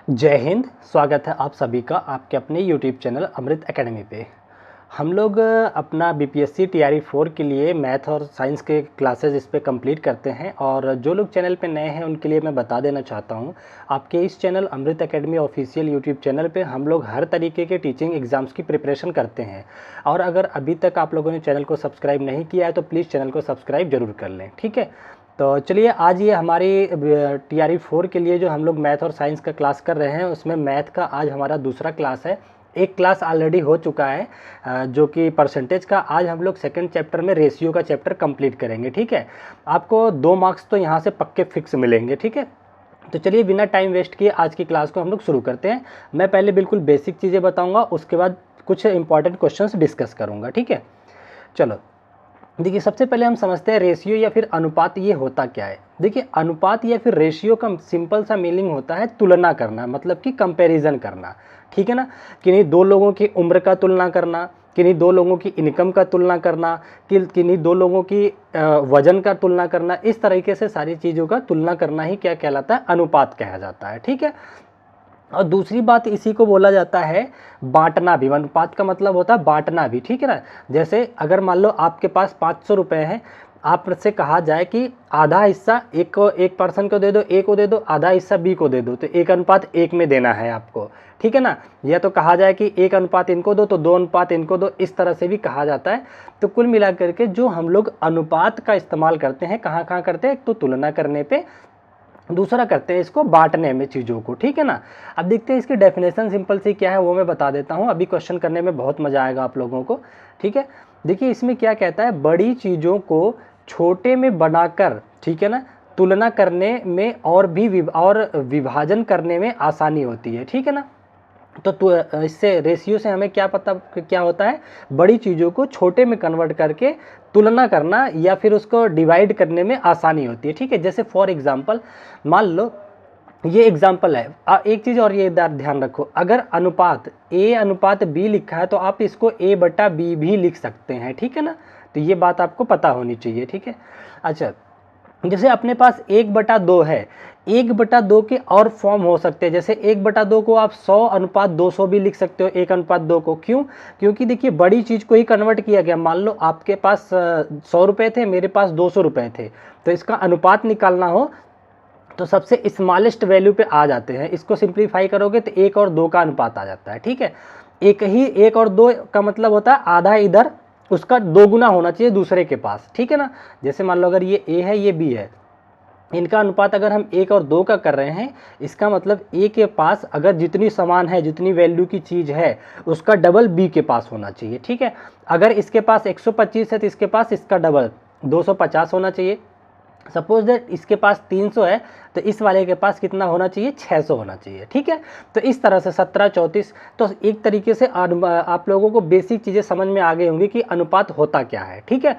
जय हिंद। स्वागत है आप सभी का आपके अपने YouTube चैनल अमृत एकेडमी पे। हम लोग अपना बीपीएससी टीआरई 4 के लिए मैथ और साइंस के क्लासेस इस पे कंप्लीट करते हैं। और जो लोग चैनल पे नए हैं उनके लिए मैं बता देना चाहता हूँ, आपके इस चैनल अमृत एकेडमी ऑफिशियल YouTube चैनल पे हम लोग हर तरीके के टीचिंग एग्ज़ाम्स की प्रिपरेशन करते हैं। और अगर अभी तक आप लोगों ने चैनल को सब्सक्राइब नहीं किया है तो प्लीज़ चैनल को सब्सक्राइब ज़रूर कर लें, ठीक है। तो चलिए, आज ये हमारी टीआरई 4 के लिए जो हम लोग मैथ और साइंस का क्लास कर रहे हैं, उसमें मैथ का आज हमारा दूसरा क्लास है। एक क्लास ऑलरेडी हो चुका है जो कि परसेंटेज का। आज हम लोग सेकंड चैप्टर में रेशियो का चैप्टर कंप्लीट करेंगे, ठीक है। आपको 2 मार्क्स तो यहाँ से पक्के फिक्स मिलेंगे, ठीक है। तो चलिए, बिना टाइम वेस्ट किए आज की क्लास को हम लोग शुरू करते हैं। मैं पहले बिल्कुल बेसिक चीज़ें बताऊँगा, उसके बाद कुछ इंपॉर्टेंट क्वेश्चंस डिस्कस करूँगा, ठीक है। चलो देखिए, सबसे पहले हम समझते हैं रेशियो या फिर अनुपात ये होता क्या है। देखिए, अनुपात या फिर रेशियो का सिंपल सा मीनिंग होता है तुलना करना, मतलब कि कंपैरिजन करना, ठीक है ना। किन्हीं दो लोगों की उम्र का तुलना करना, किन्हीं दो लोगों की इनकम का तुलना करना, किन्हीं दो लोगों की वजन का तुलना करना, इस तरीके से सारी चीज़ों का तुलना करना ही क्या कहलाता है, अनुपात कहा जाता है, ठीक है। और दूसरी बात, इसी को बोला जाता है बांटना भी। अनुपात का मतलब होता है बांटना भी, ठीक है ना। जैसे अगर मान लो आपके पास 500 रुपये हैं, आपसे कहा जाए कि आधा हिस्सा एक पर्सन को दे दो, ए को दे दो, आधा हिस्सा बी को दे दो, तो 1:1 में देना है आपको, ठीक है ना। या तो कहा जाए कि 1 इनको दो तो 2 इनको दो, इस तरह से भी कहा जाता है। तो कुल मिलाकर के जो हम लोग अनुपात का इस्तेमाल करते हैं, कहाँ कहाँ करते हैं, एक तो तुलना करने पे, दूसरा करते हैं इसको बांटने में चीज़ों को, ठीक है ना। अब देखते हैं इसकी डेफिनेशन सिंपल सी क्या है, वो मैं बता देता हूँ। अभी क्वेश्चन करने में बहुत मज़ा आएगा आप लोगों को, ठीक है। देखिए, इसमें क्या कहता है, बड़ी चीज़ों को छोटे में बनाकर, ठीक है ना, तुलना करने में और विभाजन करने में आसानी होती है, ठीक है ना। तो इससे रेशियो से हमें क्या पता क्या होता है, बड़ी चीज़ों को छोटे में कन्वर्ट करके तुलना करना या फिर उसको डिवाइड करने में आसानी होती है, ठीक है। जैसे फॉर एग्जांपल मान लो, ये एग्जांपल है। एक चीज़ और ये ध्यान रखो, अगर अनुपात A/B लिखा है तो आप इसको A/B भी लिख सकते हैं, ठीक है ना। तो ये बात आपको पता होनी चाहिए, ठीक है। अच्छा, जैसे अपने पास 1/2 है, 1/2 के और फॉर्म हो सकते हैं। जैसे 1/2 को आप 100:200 भी लिख सकते हो, 1:2 को। क्यों? क्योंकि देखिए, बड़ी चीज़ को ही कन्वर्ट किया गया। मान लो आपके पास 100 रुपये थे, मेरे पास 200 रुपये थे, तो इसका अनुपात निकालना हो तो सबसे स्मॉलेस्ट वैल्यू पे आ जाते हैं। इसको सिंप्लीफाई करोगे तो 1 और 2 का अनुपात आ जाता है, ठीक है। 1 और 2 का मतलब होता है आधा इधर, उसका 2 गुना होना चाहिए दूसरे के पास, ठीक है ना। जैसे मान लो अगर ये A है, ये B है, इनका अनुपात अगर हम 1 और 2 का कर रहे हैं, इसका मतलब A के पास अगर जितनी समान है, जितनी वैल्यू की चीज़ है, उसका डबल B के पास होना चाहिए, ठीक है। अगर इसके पास 125 है तो इसके पास इसका डबल 250 होना चाहिए। सपोज दैट इसके पास 300 है तो इस वाले के पास कितना होना चाहिए, 600 होना चाहिए, ठीक है। तो इस तरह से 17, 34, तो एक तरीके से आप लोगों को बेसिक चीज़ें समझ में आ गई होंगी कि अनुपात होता क्या है, ठीक है।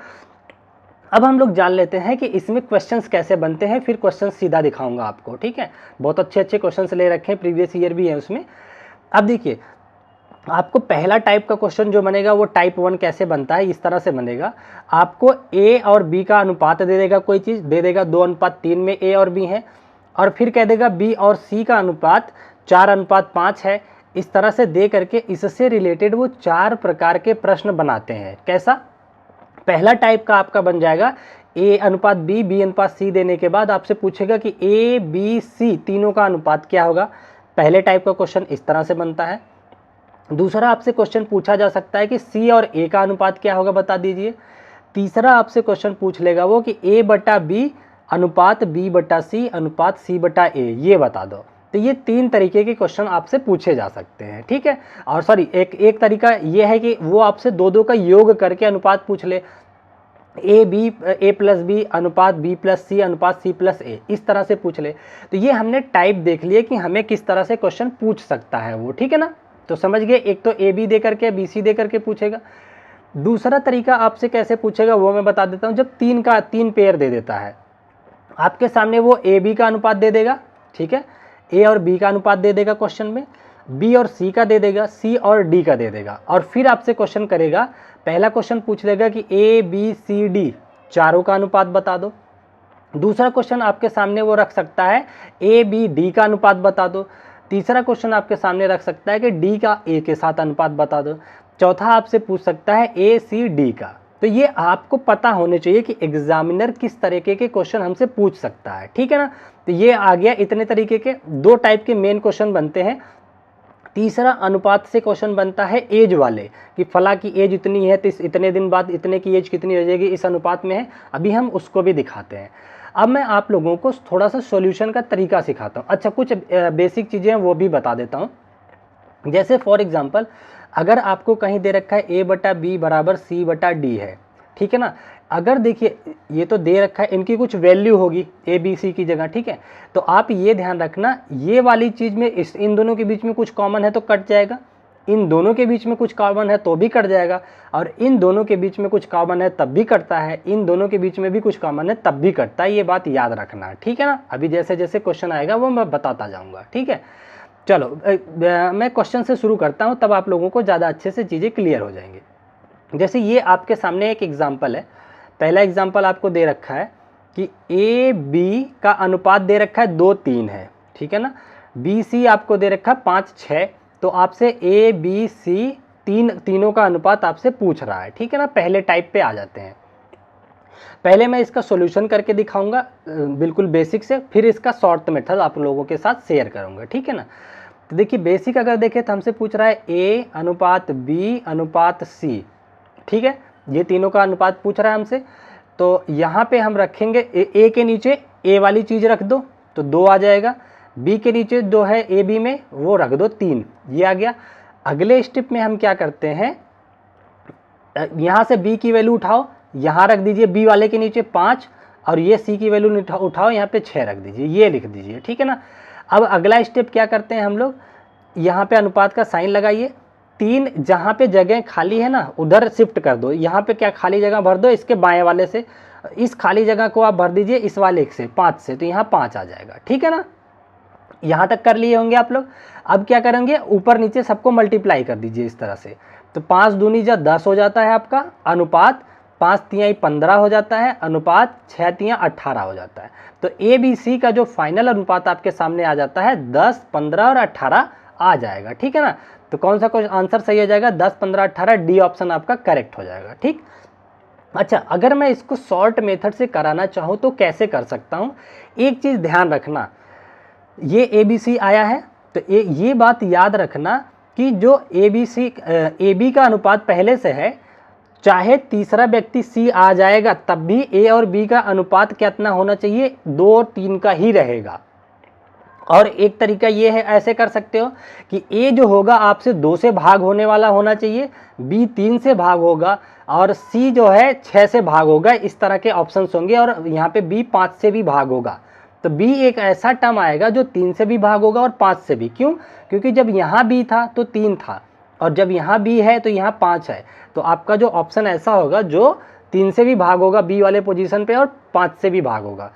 अब हम लोग जान लेते हैं कि इसमें क्वेश्चंस कैसे बनते हैं, फिर क्वेश्चन सीधा दिखाऊंगा आपको, ठीक है। बहुत अच्छे अच्छे क्वेश्चंस ले रखे हैं, प्रीवियस ईयर भी है उसमें। अब देखिए, आपको पहला टाइप का क्वेश्चन जो बनेगा वो टाइप 1 कैसे बनता है, इस तरह से बनेगा। आपको A और B का अनुपात दे देगा, कोई चीज़ दे देगा 2:3 में A और B है, और फिर कह देगा B और C का अनुपात 4:5 है। इस तरह से दे करके इससे रिलेटेड वो 4 प्रकार के प्रश्न बनाते हैं। कैसा? पहला टाइप का आपका बन जाएगा A/B, B/C देने के बाद आपसे पूछेगा कि A, B, C तीनों का अनुपात क्या होगा। पहले टाइप का क्वेश्चन इस तरह से बनता है। दूसरा आपसे क्वेश्चन पूछा जा सकता है कि C और A का अनुपात क्या होगा, बता दीजिए। तीसरा आपसे क्वेश्चन पूछ लेगा वो कि A/B अनुपात B/C अनुपात C/A, ये बता दो। तो ये 3 तरीके के क्वेश्चन आपसे पूछे जा सकते हैं, ठीक है। और सॉरी, एक तरीका ये है कि वो आपसे 2 का योग करके अनुपात पूछ ले, A+B अनुपात B+C अनुपात C+A, इस तरह से पूछ ले। तो ये हमने टाइप देख लिए कि हमें किस तरह से क्वेश्चन पूछ सकता है वो, ठीक है ना। तो समझ गए, एक तो AB दे करके BC दे करके पूछेगा। दूसरा तरीका आपसे कैसे पूछेगा वो मैं बता देता हूँ। जब 3 पेयर दे देता है आपके सामने, वो AB का अनुपात दे देगा, ठीक है, A और B का अनुपात दे देगा क्वेश्चन में, B और C का दे देगा, C और D का दे देगा, और फिर आपसे क्वेश्चन करेगा। पहला क्वेश्चन पूछ लेगा कि A, B, C, D चारों का अनुपात बता दो। दूसरा क्वेश्चन आपके सामने वो रख सकता है A, B, D का अनुपात बता दो। तीसरा क्वेश्चन आपके सामने रख सकता है कि डी का ए के साथ अनुपात बता दो। चौथा आपसे पूछ सकता है ए सी डी का। तो ये आपको पता होने चाहिए कि एग्जामिनर किस तरीके के क्वेश्चन हमसे पूछ सकता है, ठीक है ना। तो ये आ गया, इतने तरीके के 2 टाइप के मेन क्वेश्चन बनते हैं। तीसरा अनुपात से क्वेश्चन बनता है एज वाले, कि फला की एज इतनी है तो इतने दिन बाद इतने की एज कितनी हो जाएगी, इस अनुपात में है। अभी हम उसको भी दिखाते हैं। अब मैं आप लोगों को थोड़ा सा सॉल्यूशन का तरीका सिखाता हूँ। अच्छा, कुछ बेसिक चीज़ें हैं वो भी बता देता हूँ। जैसे फॉर एग्जांपल, अगर आपको कहीं दे रखा है a/b बराबर c/d है, ठीक है ना। अगर देखिए ये तो दे रखा है, इनकी कुछ वैल्यू होगी a b c की जगह, ठीक है। तो आप ये ध्यान रखना, ये वाली चीज़ में इन दोनों के बीच में कुछ कॉमन है तो कट जाएगा, इन दोनों के बीच में कुछ कॉमन है तो भी कट जाएगा, और इन दोनों के बीच में कुछ कॉमन है तब भी कटता है, इन दोनों के बीच में भी कुछ कॉमन है तब भी कटता है। ये बात याद रखना, ठीक है ना। अभी जैसे जैसे क्वेश्चन आएगा वो मैं बताता जाऊँगा, ठीक है। चलो मैं क्वेश्चन से शुरू करता हूँ, तब आप लोगों को ज़्यादा अच्छे से चीज़ें क्लियर हो जाएंगी। जैसे ये आपके सामने एक एग्जाम्पल है। पहला एग्जाम्पल आपको दे रखा है कि ए बी का अनुपात दे रखा है 2:3 है, ठीक है ना। बी सी आपको दे रखा है 5:6। तो आपसे ए बी सी तीनों का अनुपात आपसे पूछ रहा है, ठीक है ना। पहले टाइप पे आ जाते हैं। पहले मैं इसका सॉल्यूशन करके दिखाऊंगा बिल्कुल बेसिक से, फिर इसका शॉर्ट मेथड आप लोगों के साथ शेयर करूंगा, ठीक है ना। तो देखिए बेसिक अगर देखें तो हमसे पूछ रहा है ए अनुपात बी अनुपात सी, ठीक है। ये तीनों का अनुपात पूछ रहा है हमसे। तो यहाँ पे हम रखेंगे ए के नीचे ए वाली चीज़ रख दो तो 2 आ जाएगा, बी के नीचे 2 है ए बी में वो रख दो 3, ये आ गया। अगले स्टेप में हम क्या करते हैं, यहाँ से बी की वैल्यू उठाओ, यहाँ रख दीजिए बी वाले के नीचे 5, और ये सी की वैल्यू उठाओ यहाँ पे 6 रख दीजिए, ये लिख दीजिए, ठीक है ना। अब अगला स्टेप क्या करते हैं हम लोग, यहाँ पे अनुपात का साइन लगाइए, 3 जहाँ पे जगह खाली है ना उधर शिफ्ट कर दो। यहाँ पे क्या खाली जगह भर दो इसके बाएं वाले से, इस खाली जगह को आप भर दीजिए इस वाले से 5 से, तो यहाँ 5 आ जाएगा, ठीक है ना। यहाँ तक कर लिए होंगे आप लोग। अब क्या करेंगे, ऊपर नीचे सबको मल्टीप्लाई कर दीजिए इस तरह से। तो 5 दूनी जा 10 हो जाता है आपका अनुपात, 5 तियाई 15 हो जाता है अनुपात, 6 तियां 18 हो जाता है। तो ए बी सी का जो फाइनल अनुपात आपके सामने आ जाता है 10, 15 और 18 आ जाएगा, ठीक है ना। तो कौन सा क्वेश्चन आंसर सही हो जाएगा, 10, 15, 18, डी ऑप्शन आपका करेक्ट हो जाएगा, ठीक। अच्छा, अगर मैं इसको शॉर्ट मेथड से कराना चाहूँ तो कैसे कर सकता हूँ। एक चीज़ ध्यान रखना, ये ए बी सी आया है तो ये बात याद रखना कि जो ए बी का अनुपात पहले से है, चाहे तीसरा व्यक्ति सी आ जाएगा तब भी ए और बी का अनुपात कितना होना चाहिए, 2-3 का ही रहेगा। और एक तरीका ये है, ऐसे कर सकते हो कि ए जो होगा आपसे 2 से भाग होने वाला होना चाहिए, बी 3 से भाग होगा, और सी जो है 6 से भाग होगा। इस तरह के ऑप्शंस होंगे, और यहाँ पे बी 5 से भी भाग होगा। तो बी एक ऐसा टर्म आएगा जो 3 से भी भाग होगा और 5 से भी। क्यों? क्योंकि जब यहाँ बी था तो 3 था, और जब यहाँ बी है तो यहाँ 5 है। तो आपका जो ऑप्शन ऐसा होगा जो 3 से भी भाग होगा बी वाले पोजीशन पे, और 5 से भी भाग होगा।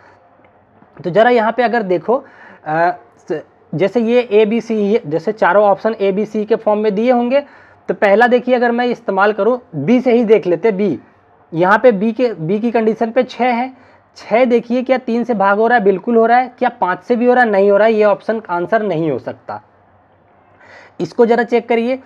तो ज़रा यहाँ पे अगर देखो, जैसे ये ए बी सी, जैसे चारों ऑप्शन ए बी सी के फॉर्म में दिए होंगे, तो पहला देखिए अगर मैं इस्तेमाल करूँ, बी से ही देख लेते। बी यहाँ पे बी की कंडीशन पे 6 है। 6 देखिए क्या 3 से भाग हो रहा है? बिल्कुल हो रहा है। क्या 5 से भी हो रहा है? नहीं हो रहा है। ये ऑप्शन आंसर नहीं हो सकता। इसको जरा चेक करिए,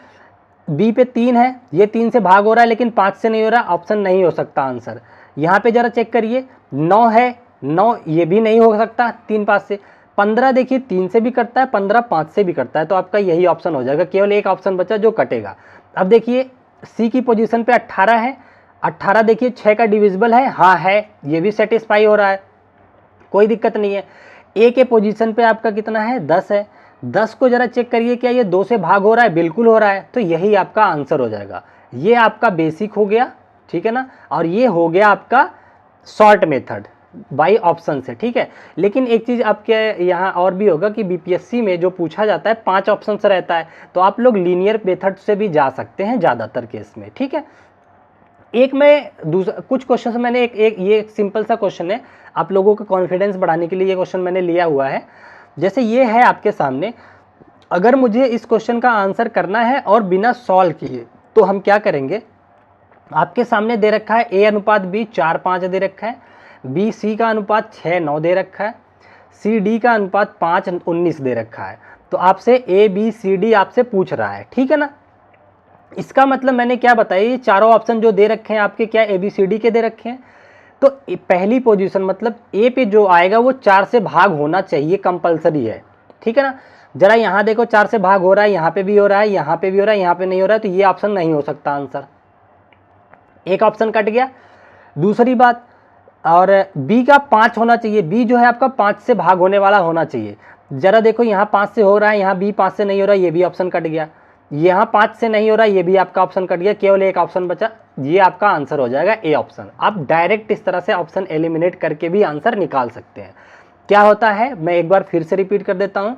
बी पे 3 है, ये 3 से भाग हो रहा है लेकिन 5 से नहीं हो रहा, ऑप्शन नहीं हो सकता आंसर। यहाँ पे जरा चेक करिए, 9 है, 9 ये भी नहीं हो सकता 3 5 से। 15 देखिए 3 से भी कटता है, 15 5 से भी कटता है, तो आपका यही ऑप्शन हो जाएगा। केवल एक ऑप्शन बचा जो कटेगा। अब देखिए सी की पोजीशन पे 18 है, 18 देखिए 6 का डिविजिबल है, हाँ है, ये भी सेटिस्फाई हो रहा है, कोई दिक्कत नहीं है। ए के पोजीशन पे आपका कितना है? 10 है। 10 को जरा चेक करिए, क्या ये 2 से भाग हो रहा है? बिल्कुल हो रहा है, तो यही आपका आंसर हो जाएगा। ये आपका बेसिक हो गया, ठीक है ना, और ये हो गया आपका शॉर्ट मेथड बाई ऑप्शन से, ठीक है। लेकिन एक चीज़ आपके यहाँ और भी होगा कि बीपीएससी में जो पूछा जाता है 5 ऑप्शन से रहता है, तो आप लोग लीनियर मेथड से भी जा सकते हैं ज़्यादातर केस में, ठीक है। एक मैं कुछ क्वेश्चन मैंने ये सिंपल सा क्वेश्चन है, आप लोगों का कॉन्फिडेंस बढ़ाने के लिए ये क्वेश्चन मैंने लिया हुआ है। जैसे ये है आपके सामने, अगर मुझे इस क्वेश्चन का आंसर करना है और बिना सॉल्व किए, तो हम क्या करेंगे। आपके सामने दे रखा है ए अनुपात बी 4:5 दे रखा है, बी सी का अनुपात 6:9 दे रखा है, सी डी का अनुपात 5:19 दे रखा है। तो आपसे ABCD आपसे पूछ रहा है, ठीक है ना। इसका मतलब मैंने क्या बताया, ये चारों ऑप्शन जो दे रखे हैं आपके क्या ABCD के दे रखे हैं। तो पहली पोजीशन मतलब ए पे जो आएगा वो 4 से भाग होना चाहिए, कंपलसरी है, ठीक है ना। जरा यहाँ देखो 4 से भाग हो रहा है, यहाँ पे भी हो रहा है, यहाँ पे भी हो रहा है, यहाँ पे नहीं हो रहा है, तो ये ऑप्शन नहीं हो सकता आंसर। एक ऑप्शन कट गया। दूसरी बात, और बी का 5 होना चाहिए, बी जो है आपका 5 से भाग होने वाला होना चाहिए। जरा देखो यहाँ 5 से हो रहा है, यहाँ बी 5 से नहीं हो रहा है, ये भी ऑप्शन कट गया। यहाँ 5 से नहीं हो रहा है, ये भी आपका ऑप्शन कट गया, केवल एक ऑप्शन बचा, ये आपका आंसर हो जाएगा ए ऑप्शन। आप डायरेक्ट इस तरह से ऑप्शन एलिमिनेट करके भी आंसर निकाल सकते हैं। क्या होता है, मैं एक बार फिर से रिपीट कर देता हूँ,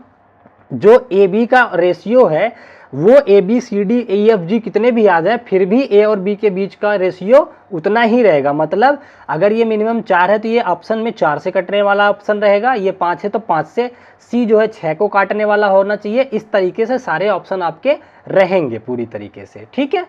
जो ए बी का रेशियो है वो ABCDEFG कितने भी आ जाए फिर भी ए और बी के बीच का रेशियो उतना ही रहेगा। मतलब अगर ये मिनिमम 4 है तो ये ऑप्शन में 4 से कटने वाला ऑप्शन रहेगा, ये 5 है तो 5 से, सी जो है 6 को काटने वाला होना चाहिए। इस तरीके से सारे ऑप्शन आपके रहेंगे पूरी तरीके से, ठीक है।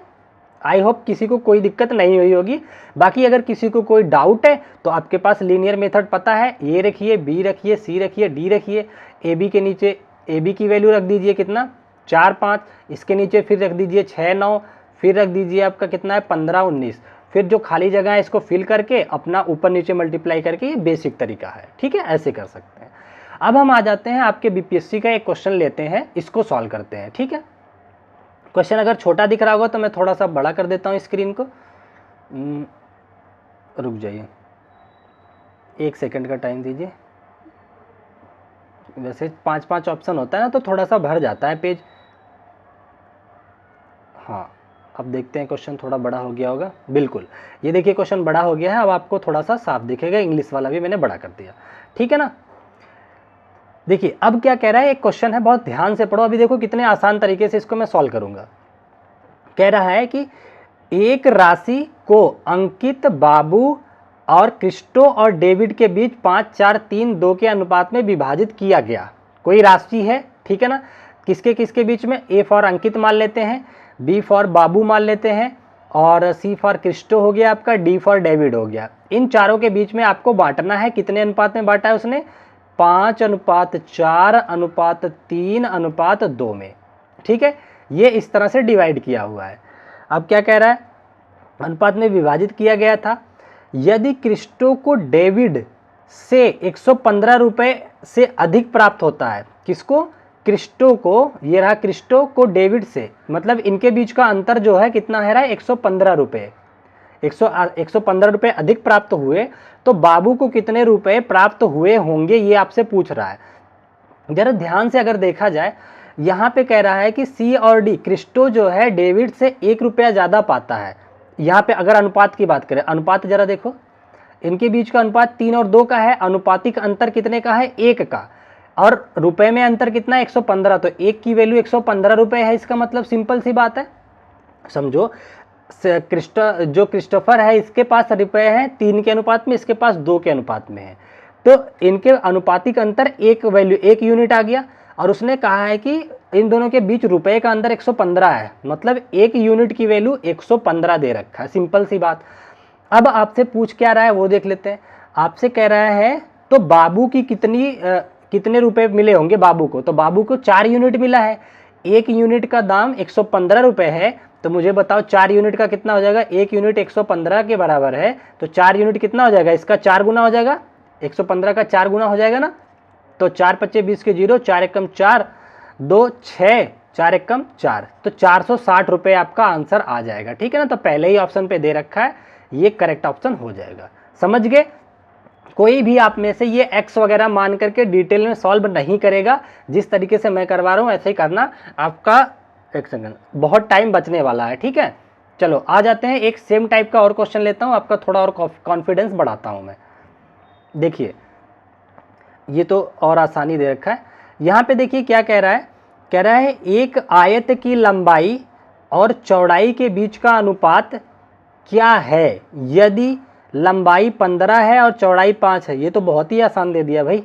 आई होप किसी को कोई दिक्कत नहीं हुई होगी। बाकी अगर किसी को कोई डाउट है तो आपके पास लीनियर मेथड पता है, ए रखिए, बी रखिए, सी रखिए, डी रखिए, ए बी के नीचे ए बी की वैल्यू रख दीजिए कितना 4 5, इसके नीचे फिर रख दीजिए 6 9, फिर रख दीजिए आपका कितना है 15 19, फिर जो खाली जगह है इसको फिल करके अपना ऊपर नीचे मल्टीप्लाई करके, ये बेसिक तरीका है, ठीक है, ऐसे कर सकते हैं। अब हम आ जाते हैं आपके BPSC का एक क्वेश्चन लेते हैं, इसको सॉल्व करते हैं, ठीक है। क्वेश्चन अगर छोटा दिख रहा होगा तो मैं थोड़ा सा बड़ा कर देता हूँ स्क्रीन को, रुक जाइए 1 सेकंड का टाइम दीजिए। वैसे 5 ऑप्शन होता है ना तो थोड़ा सा भर जाता है पेज। हाँ, अब देखते हैं क्वेश्चन थोड़ा बड़ा हो गया होगा, बिल्कुल ये देखिए क्वेश्चन बड़ा हो गया है, अब आपको थोड़ा सा साफ दिखेगा, इंग्लिश वाला भी मैंने बड़ा कर दिया, ठीक है ना। देखिए अब क्या कह रहा है, एक क्वेश्चन है, बहुत ध्यान से पढ़ो, अभी देखो कितने आसान तरीके से इसको मैं सॉल्व करूंगा। कह रहा है कि एक राशि को अंकित, बाबू और क्रिस्टो और डेविड के बीच 5 4 3 2 के अनुपात में विभाजित किया गया। कोई राशि है, ठीक है ना, किसके किसके बीच में, ए फॉर अंकित मान लेते हैं, बी फॉर बाबू मान लेते हैं, और सी फॉर क्रिस्टो हो गया आपका, डी फॉर डेविड हो गया। इन चारों के बीच में आपको बांटना है, कितने अनुपात में बांटा है उसने, 5:4:3:2 में, ठीक है। ये इस तरह से डिवाइड किया हुआ है। अब क्या कह रहा है, अनुपात में विभाजित किया गया था। यदि क्रिस्टो को डेविड से 115 रुपये से अधिक प्राप्त होता है, किसको, क्रिस्टो को, ये रहा क्रिस्टो को डेविड से, मतलब इनके बीच का अंतर जो है कितना है रहा है 115 रुपये, 115 रुपये अधिक प्राप्त हुए, तो बाबू को कितने रुपए प्राप्त हुए होंगे ये आपसे पूछ रहा है। जरा ध्यान से अगर देखा जाए, यहाँ पे कह रहा है कि सी और डी, क्रिस्टो जो है डेविड से 1 रुपया ज़्यादा पाता है। यहाँ पे अगर अनुपात की बात करें, अनुपात जरा देखो, इनके बीच का अनुपात 3 और 2 का है, अनुपातिक अंतर कितने का है, 1 का, और रुपए में अंतर कितना है 115, तो 1 की वैल्यू 115 रुपये है। इसका मतलब सिंपल सी बात है, समझो जो क्रिस्टोफर है इसके पास रुपए हैं 3 के अनुपात में, इसके पास 2 के अनुपात में है, तो इनके अनुपातिक अंतर 1 यूनिट आ गया। और उसने कहा है कि इन दोनों के बीच रुपए का अंतर 115 है, मतलब 1 यूनिट की वैल्यू 115 दे रखा है, सिंपल सी बात। अब आपसे पूछ क्या रहा है वो देख लेते हैं। आपसे कह रहा है तो बाबू की कितने रुपए मिले होंगे बाबू को, तो बाबू को 4 यूनिट मिला है, 1 यूनिट का दाम 115 रुपये है, तो मुझे बताओ 4 यूनिट का कितना हो जाएगा, 1 यूनिट 115 के बराबर है, तो 4 यूनिट कितना हो जाएगा, इसका 4 गुना हो जाएगा, 115 का 4 गुना हो जाएगा ना, तो 4 5 20 के 0, 4 एकम 4, 2 6, 4 एकम 4, तो 460 रुपये आपका आंसर आ जाएगा, ठीक है ना। तो पहले ही ऑप्शन पे दे रखा है, ये करेक्ट ऑप्शन हो जाएगा। समझ गए, कोई भी आप में से ये एक्स वगैरह मान करके डिटेल में सॉल्व नहीं करेगा, जिस तरीके से मैं करवा रहा हूँ ऐसे ही करना आपका। एक सेकंड, बहुत टाइम बचने वाला है, ठीक है। चलो आ जाते हैं, एक सेम टाइप का और क्वेश्चन लेता हूँ, आपका थोड़ा और कॉन्फिडेंस बढ़ाता हूँ मैं। देखिए ये तो और आसानी दे रखा है, यहाँ पे देखिए क्या कह रहा है, कह रहा है एक आयत की लंबाई और चौड़ाई के बीच का अनुपात क्या है यदि लंबाई 15 है और चौड़ाई 5 है। ये तो बहुत ही आसान दे दिया भाई,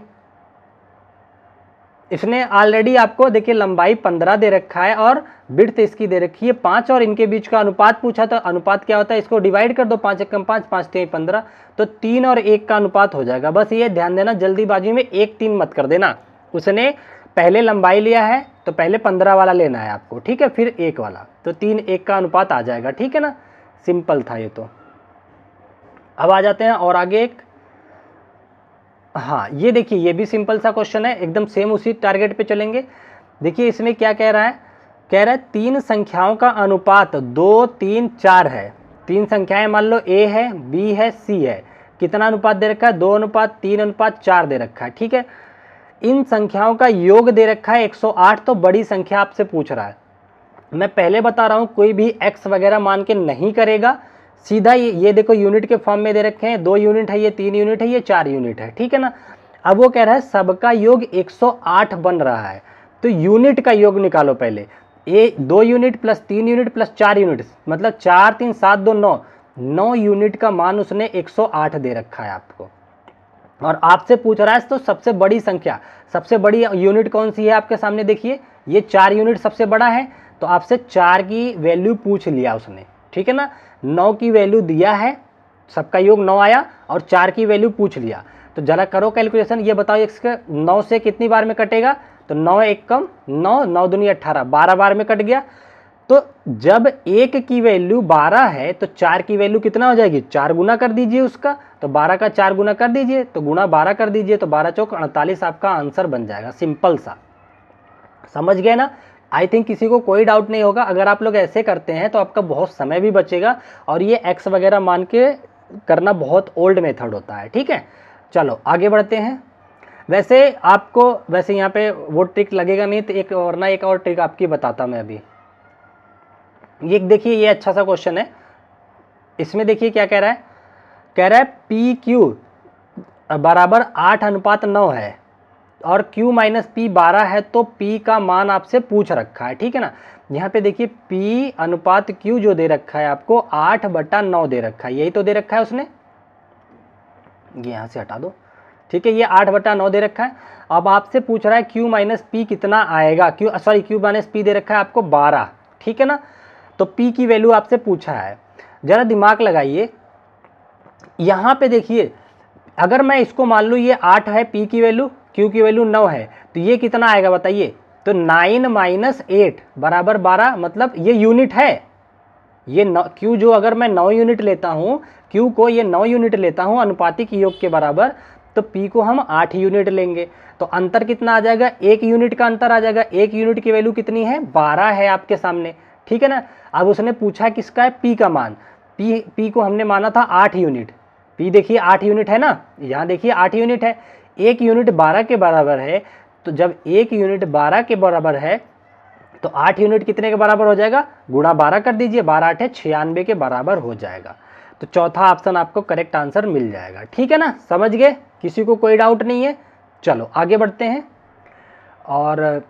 इसने ऑलरेडी आपको देखिए लंबाई 15 दे रखा है और विड्थ इसकी दे रखी है 5, और इनके बीच का अनुपात पूछा, तो अनुपात क्या होता है, इसको डिवाइड कर दो, 5 एकम 5, 5 3 15, तो 3 और 1 का अनुपात हो जाएगा। बस ये ध्यान देना, जल्दीबाजी में 1 3 मत कर देना। उसने पहले लंबाई लिया है तो पहले 15 वाला लेना है आपको, ठीक है, फिर 1 वाला, तो 3:1 का अनुपात आ जाएगा, ठीक है ना। सिंपल था ये तो। अब आ जाते हैं और आगे एक, हाँ ये देखिए ये भी सिंपल सा क्वेश्चन है, एकदम सेम उसी टारगेट पे चलेंगे। देखिए इसमें क्या कह रहा है, कह रहा है 3 संख्याओं का अनुपात 2, 3, 4 है। 3 संख्याएं मान लो A है, B है, C है। कितना अनुपात दे रखा है, 2:3:4 दे रखा है, ठीक है। इन संख्याओं का योग दे रखा है 108, तो बड़ी संख्या आपसे पूछ रहा है। मैं पहले बता रहा हूं कोई भी x वगैरह मान के नहीं करेगा, सीधा ये देखो यूनिट के फॉर्म में दे रखे हैं, 2 यूनिट है, ये 3 यूनिट है, ये 4 यूनिट है, ठीक है ना। अब वो कह रहा है सबका योग 108 बन रहा है, तो यूनिट का योग निकालो पहले। 2 unit plus 3 unit plus 4 unit, मतलब 4, 3, 7, 2, 9 यूनिट का मान उसने 108 दे रखा है आपको, और आपसे पूछ रहा है तो सबसे बड़ी संख्या, सबसे बड़ी यूनिट कौन सी है आपके सामने, देखिए ये 4 यूनिट सबसे बड़ा है, तो आपसे 4 की वैल्यू पूछ लिया उसने, ठीक है ना। 9 की वैल्यू दिया है, सबका योग 9 आया, और 4 की वैल्यू पूछ लिया। तो जरा करो कैलकुलेशन, ये बताओ इसके 9 से कितनी बार में कटेगा, तो 9 1 कम 9, 9 दूनी 18, 12 बार में कट गया। तो जब 1 की वैल्यू 12 है तो 4 की वैल्यू कितना हो जाएगी, 4 गुना कर दीजिए उसका, तो 12 का 4 गुना कर दीजिए, तो गुना 12 कर दीजिए, तो 12 चौक 48 आपका आंसर बन जाएगा। सिंपल सा, समझ गए ना। आई थिंक किसी को कोई डाउट नहीं होगा। अगर आप लोग ऐसे करते हैं तो आपका बहुत समय भी बचेगा, और ये एक्स वगैरह मान के करना बहुत ओल्ड मेथड होता है, ठीक है। चलो आगे बढ़ते हैं। वैसे यहाँ पे वो ट्रिक लगेगा नहीं, तो एक और ट्रिक आपकी बताता मैं अभी। ये देखिए ये अच्छा सा क्वेश्चन है, इसमें देखिए क्या कह रहा है, कह रहा है PQ बराबर 8:9 है और Q माइनस P 12 है, तो P का मान आपसे पूछ रखा है, ठीक है ना। यहाँ पे देखिए P अनुपात Q जो दे रखा है आपको 8/9 दे रखा है, यही तो दे रखा है उसने, ये यहाँ से हटा दो, ठीक है, ये 8/9 दे रखा है। अब आपसे पूछ रहा है Q माइनस P कितना आएगा, Q माइनस P दे रखा है आपको 12, ठीक है ना। तो P की वैल्यू आपसे पूछा है, जरा दिमाग लगाइए। यहाँ पे देखिए अगर मैं इसको मान लूँ ये 8 है P की वैल्यू, Q की वैल्यू 9 है, तो ये कितना आएगा बताइए, तो 9 माइनस 8 बराबर 12, मतलब ये यूनिट है। ये Q जो अगर मैं 9 यूनिट लेता हूँ, Q को ये 9 यूनिट लेता हूँ अनुपातिक योग के बराबर, तो P को हम 8 यूनिट लेंगे, तो अंतर कितना आ जाएगा, 1 यूनिट का अंतर आ जाएगा। 1 यूनिट की वैल्यू कितनी है, 12 है आपके सामने, ठीक है ना। अब उसने पूछा किसका है, P का मान। P को हमने माना था 8 यूनिट, P देखिए 8 यूनिट है ना, यहाँ देखिए 8 यूनिट है। 1 यूनिट 12 के बराबर है, तो जब 1 यूनिट 12 के बराबर है तो 8 यूनिट कितने के बराबर हो जाएगा, गुणा 12 कर दीजिए, 12 8 96 के बराबर हो जाएगा। तो चौथा ऑप्शन आपको करेक्ट आंसर मिल जाएगा, ठीक है ना। समझ गए, किसी को कोई डाउट नहीं है। चलो आगे बढ़ते हैं। और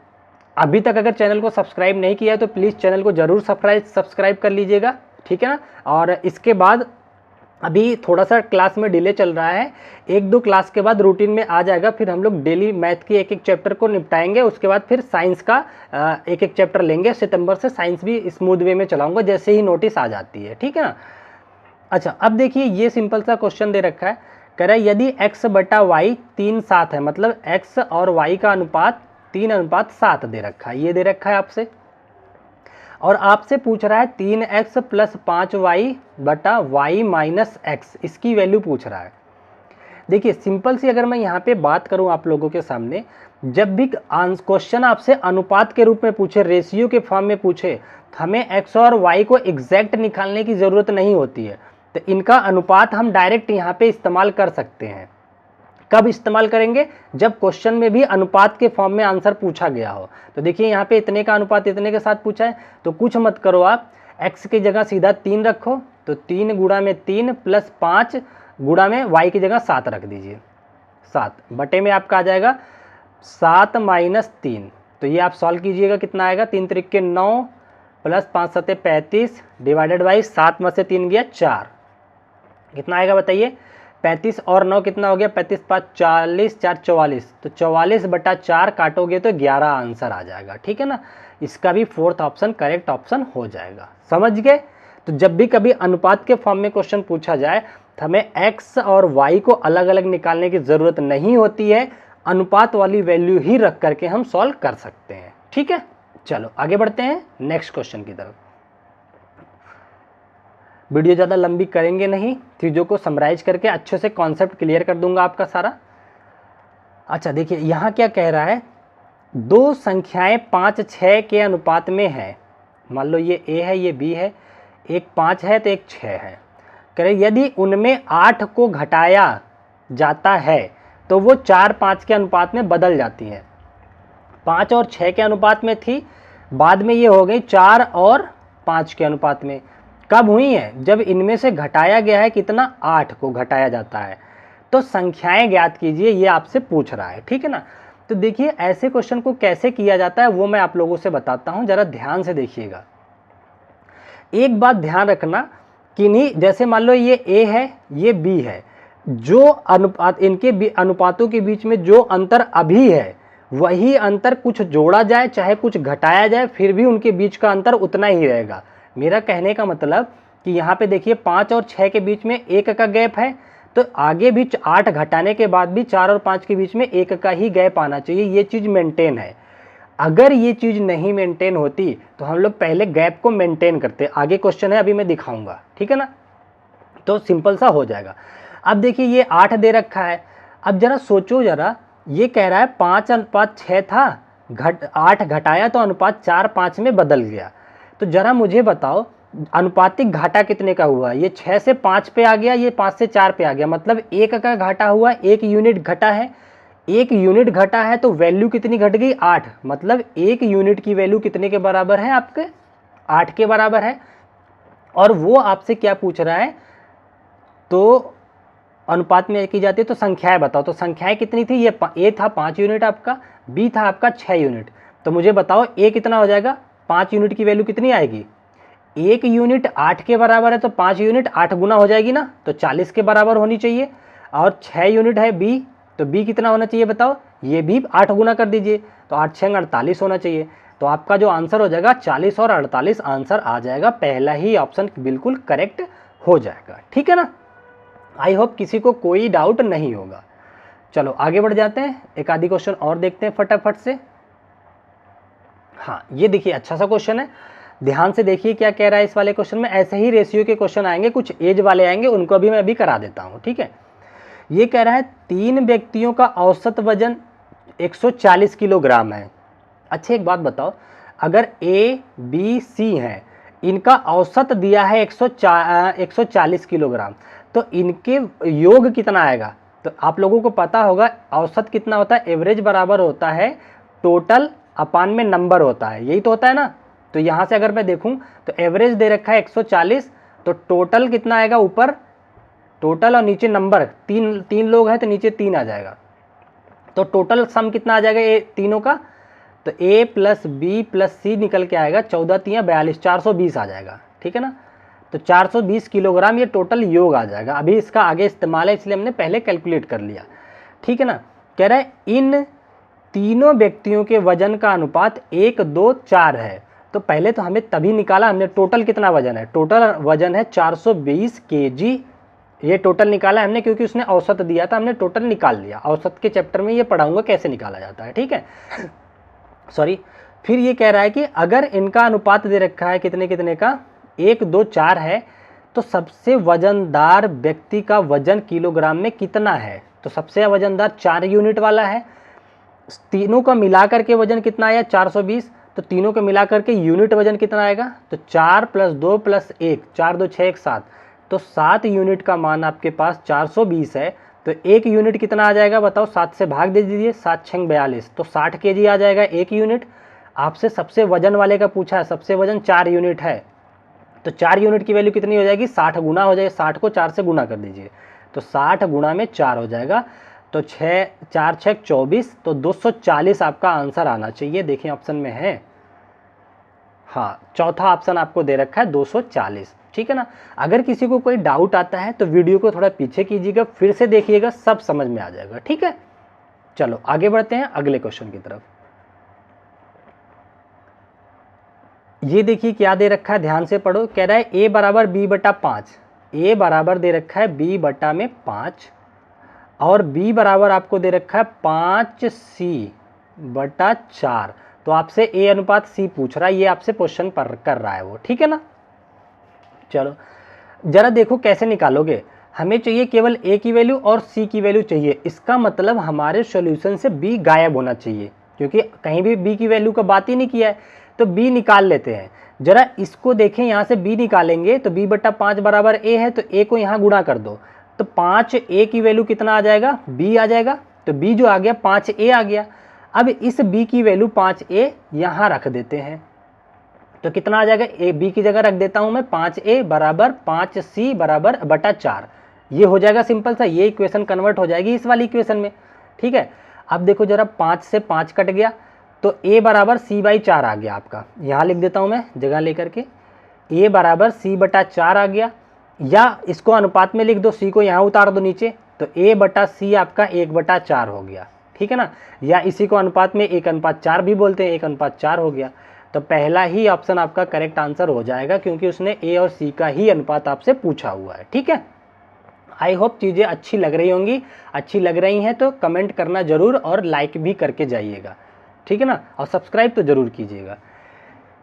अभी तक अगर चैनल को सब्सक्राइब नहीं किया है तो प्लीज़ चैनल को ज़रूर सब्सक्राइब कर लीजिएगा, ठीक है ना। और इसके बाद अभी थोड़ा सा क्लास में डिले चल रहा है, 1-2 क्लास के बाद रूटीन में आ जाएगा, फिर हम लोग डेली मैथ की एक चैप्टर को निपटाएंगे, उसके बाद फिर साइंस का एक चैप्टर लेंगे। सितंबर से साइंस भी स्मूथ वे में चलाऊंगा जैसे ही नोटिस आ जाती है, ठीक है ना। अच्छा अब देखिए ये सिंपल सा क्वेश्चन दे रखा है, कह रहा है यदि x/y 3:7 है, मतलब x और y का अनुपात 3:7 दे रखा है, ये दे रखा है आपसे, और आपसे पूछ रहा है 3x + 5y/y माइनस x, इसकी वैल्यू पूछ रहा है। देखिए सिंपल सी अगर मैं यहाँ पे बात करूँ आप लोगों के सामने, जब भी क्वेश्चन आपसे अनुपात के रूप में पूछे, रेशियो के फॉर्म में पूछे, हमें x और y को एग्जैक्ट निकालने की ज़रूरत नहीं होती है, तो इनका अनुपात हम डायरेक्ट यहाँ पे इस्तेमाल कर सकते हैं। कब इस्तेमाल करेंगे, जब क्वेश्चन में भी अनुपात के फॉर्म में आंसर पूछा गया हो। तो देखिए यहाँ पे इतने का अनुपात इतने के साथ पूछा है, तो कुछ मत करो आप, x की जगह सीधा 3 रखो, तो 3 गुणा में 3 प्लस 5 गुणा में y की जगह 7 रख दीजिए, 7 बटे में आपका आ जाएगा 7 माइनस 3। तो ये आप सॉल्व कीजिएगा, कितना आएगा, 3 त्रिक 9 प्लस 5 7 35 डिवाइडेड बाई 7 में से 3 गया 4, कितना आएगा बताइए, 35 और 9 कितना हो गया, 35 5 40 4 44, तो 44/4 काटोगे तो 11 आंसर आ जाएगा, ठीक है ना। इसका भी 4th ऑप्शन करेक्ट ऑप्शन हो जाएगा। समझ गए। तो जब भी कभी अनुपात के फॉर्म में क्वेश्चन पूछा जाए तो हमें x और y को अलग अलग निकालने की ज़रूरत नहीं होती है, अनुपात वाली वैल्यू ही रख करके हम सॉल्व कर सकते हैं। ठीक है, चलो आगे बढ़ते हैं नेक्स्ट क्वेश्चन की तरफ। वीडियो ज़्यादा लंबी करेंगे नहीं, चीज़ों को समराइज करके अच्छे से कॉन्सेप्ट क्लियर कर दूंगा आपका सारा। अच्छा देखिए यहाँ क्या कह रहा है, दो संख्याएं 5 6 के अनुपात में है। मान लो ये A है, ये B है, एक 5 है तो एक 6 है। कह रहे यदि उनमें 8 को घटाया जाता है तो वो 4 5 के अनुपात में बदल जाती हैं। 5 और 6 के अनुपात में थी, बाद में ये हो गई 4 और 5 के अनुपात में। कब हुई है? जब इनमें से घटाया गया है कितना, 8 को घटाया जाता है। तो संख्याएं ज्ञात कीजिए, ये आपसे पूछ रहा है। ठीक है ना। तो देखिए ऐसे क्वेश्चन को कैसे किया जाता है वो मैं आप लोगों से बताता हूं, जरा ध्यान से देखिएगा। एक बात ध्यान रखना कि नहीं, जैसे मान लो ये A है, ये B है, जो अनुपात इनके अनुपातों के बीच में जो अंतर अभी है वही अंतर कुछ जोड़ा जाए चाहे कुछ घटाया जाए फिर भी उनके बीच का अंतर उतना ही रहेगा। मेरा कहने का मतलब कि यहाँ पे देखिए 5 और 6 के बीच में 1 का गैप है, तो आगे भी 8 घटाने के बाद भी 4 और 5 के बीच में 1 का ही गैप आना चाहिए। ये चीज़ मेंटेन है। अगर ये चीज़ नहीं मेंटेन होती तो हम लोग पहले गैप को मेंटेन करते। आगे क्वेश्चन है, अभी मैं दिखाऊंगा। ठीक है ना, तो सिंपल सा हो जाएगा। अब देखिए ये 8 दे रखा है। अब जरा सोचो, जरा ये कह रहा है 5 अनुपात 6 था, 8 घटाया तो अनुपात 4 5 में बदल गया। तो जरा मुझे बताओ अनुपातिक घाटा कितने का हुआ? ये 6 से 5 पे आ गया, ये 5 से 4 पे आ गया, मतलब 1 का घाटा हुआ, 1 यूनिट घटा है। 1 यूनिट घटा है तो वैल्यू कितनी घट गई? 8। मतलब 1 यूनिट की वैल्यू कितने के बराबर है? आपके 8 के बराबर है। और वो आपसे क्या पूछ रहा है? तो अनुपात में की जाती है तो संख्याएं बताओ। तो संख्याएं कितनी थी? ये A था 5 यूनिट आपका, B था आपका 6 यूनिट। तो मुझे बताओ A कितना हो जाएगा? 5 यूनिट की वैल्यू कितनी आएगी? 1 यूनिट 8 के बराबर है तो 5 यूनिट 8 गुना हो जाएगी ना, तो 40 के बराबर होनी चाहिए। और 6 यूनिट है B, तो B कितना होना चाहिए बताओ? ये भी 8 गुना कर दीजिए, तो 8 6 48 होना चाहिए। तो आपका जो आंसर हो जाएगा 40 और 48 आंसर आ जाएगा। पहला ही ऑप्शन बिल्कुल करेक्ट हो जाएगा। ठीक है ना। आई होप किसी को कोई डाउट नहीं होगा। चलो आगे बढ़ जाते हैं, एक आधी क्वेश्चन और देखते हैं फटाफट से। हाँ ये देखिए अच्छा सा क्वेश्चन है, ध्यान से देखिए क्या कह रहा है इस वाले क्वेश्चन में। ऐसे ही रेशियो के क्वेश्चन आएंगे, कुछ एज वाले आएंगे, उनको भी मैं अभी करा देता हूँ। ठीक है, ये कह रहा है 3 व्यक्तियों का औसत वजन 140 किलोग्राम है। अच्छा एक बात बताओ, अगर A B C है, इनका औसत दिया है 140 किलोग्राम, तो इनके योग कितना आएगा? तो आप लोगों को पता होगा औसत कितना होता है? एवरेज बराबर होता है टोटल अपान में नंबर होता है, यही तो होता है ना। तो यहाँ से अगर मैं देखूँ तो एवरेज दे रखा है 140, तो टोटल कितना आएगा? ऊपर टोटल और नीचे नंबर, तीन लोग हैं तो नीचे 3 आ जाएगा। तो टोटल सम कितना आ जाएगा ये तीनों का? तो A plus B plus C निकल के आएगा 14 3 42, 420 आ जाएगा। ठीक है ना। तो 420 किलोग्राम ये टोटल योग आ जाएगा। अभी इसका आगे इस्तेमाल है इसलिए हमने पहले कैलकुलेट कर लिया। ठीक है ना। कह रहा है इन तीनों व्यक्तियों के वजन का अनुपात 1 2 4 है। तो पहले तो हमें तभी निकाला हमने टोटल कितना वजन है। टोटल वजन है 420 kg। ये टोटल निकाला हमने क्योंकि उसने औसत दिया था, हमने टोटल निकाल लिया। औसत के चैप्टर में ये पढ़ाऊंगा कैसे निकाला जाता है। ठीक है सॉरी। फिर ये कह रहा है कि अगर इनका अनुपात दे रखा है कितने कितने का, 1 2 4 है, तो सबसे वजनदार व्यक्ति का वजन किलोग्राम में कितना है? तो सबसे वजनदार 4 यूनिट वाला है। तीनों का मिलाकर के वजन कितना आया? 420। तो तीनों का मिलाकर के यूनिट वजन कितना आएगा? तो 4 + 2 + 1, 4 2 6 1 7। तो 7 यूनिट का मान आपके पास 420 है। तो 1 यूनिट कितना आ जाएगा बताओ? 7 से भाग दे दीजिए, 7 6 42, तो 60 kg आ जाएगा 1 यूनिट। आपसे सबसे वजन वाले का पूछा है, सबसे वजन 4 यूनिट है, तो 4 यूनिट की वैल्यू कितनी हो जाएगी? 60 गुना हो जाएगा। 60 को 4 से गुना कर दीजिए, तो 60 गुना में 4 हो जाएगा। तो 6 4 6 24, तो 240 आपका आंसर आना चाहिए। देखिए ऑप्शन में है, हाँ चौथा ऑप्शन आपको दे रखा है 240। ठीक है ना। अगर किसी को कोई डाउट आता है तो वीडियो को थोड़ा पीछे कीजिएगा, फिर से देखिएगा, सब समझ में आ जाएगा। ठीक है चलो आगे बढ़ते हैं अगले क्वेश्चन की तरफ। ये देखिए क्या दे रखा है, ध्यान से पढ़ो। कह रहा है A बराबर B बटा 5। A बराबर दे रखा है B बटा में 5 और b बराबर आपको दे रखा है 5c/4। तो आपसे a अनुपात c पूछ रहा है, ये आपसे क्वेश्चन पर कर रहा है वो, ठीक है ना। चलो जरा देखो कैसे निकालोगे। हमें चाहिए केवल a की वैल्यू और c की वैल्यू चाहिए। इसका मतलब हमारे सॉल्यूशन से b गायब होना चाहिए, क्योंकि कहीं भी b की वैल्यू का बात ही नहीं किया है। तो b निकाल लेते हैं। जरा इसको देखें, यहाँ से b निकालेंगे तो b/5 बराबर a है, तो a को यहाँ गुणा कर दो। तो 5a की वैल्यू कितना आ जाएगा, b आ जाएगा। तो b जो आ गया 5a आ गया। अब इस b की वैल्यू 5a यहाँ रख देते हैं, तो कितना आ जाएगा, ए बी की जगह रख देता हूं मैं 5a बराबर 5c/4। ये हो जाएगा सिंपल सा, ये इक्वेशन कन्वर्ट हो जाएगी इस वाली इक्वेशन में, ठीक है। अब देखो जरा 5 से 5 कट गया, तो a बराबर c/4 आ गया आपका। यहाँ लिख देता हूँ मैं जगह लेकर के, a बराबर c/4 आ गया, या इसको अनुपात में लिख दो, c को यहाँ उतार दो नीचे, तो a/c आपका 1/4 हो गया, ठीक है ना। या इसी को अनुपात में 1:4 भी बोलते हैं, 1:4 हो गया। तो पहला ही ऑप्शन आपका करेक्ट आंसर हो जाएगा, क्योंकि उसने ए और सी का ही अनुपात आपसे पूछा हुआ है, ठीक है। आई होप चीज़ें अच्छी लग रही होंगी। अच्छी लग रही हैं तो कमेंट करना ज़रूर और लाइक भी करके जाइएगा, ठीक है ना, और सब्सक्राइब तो ज़रूर कीजिएगा।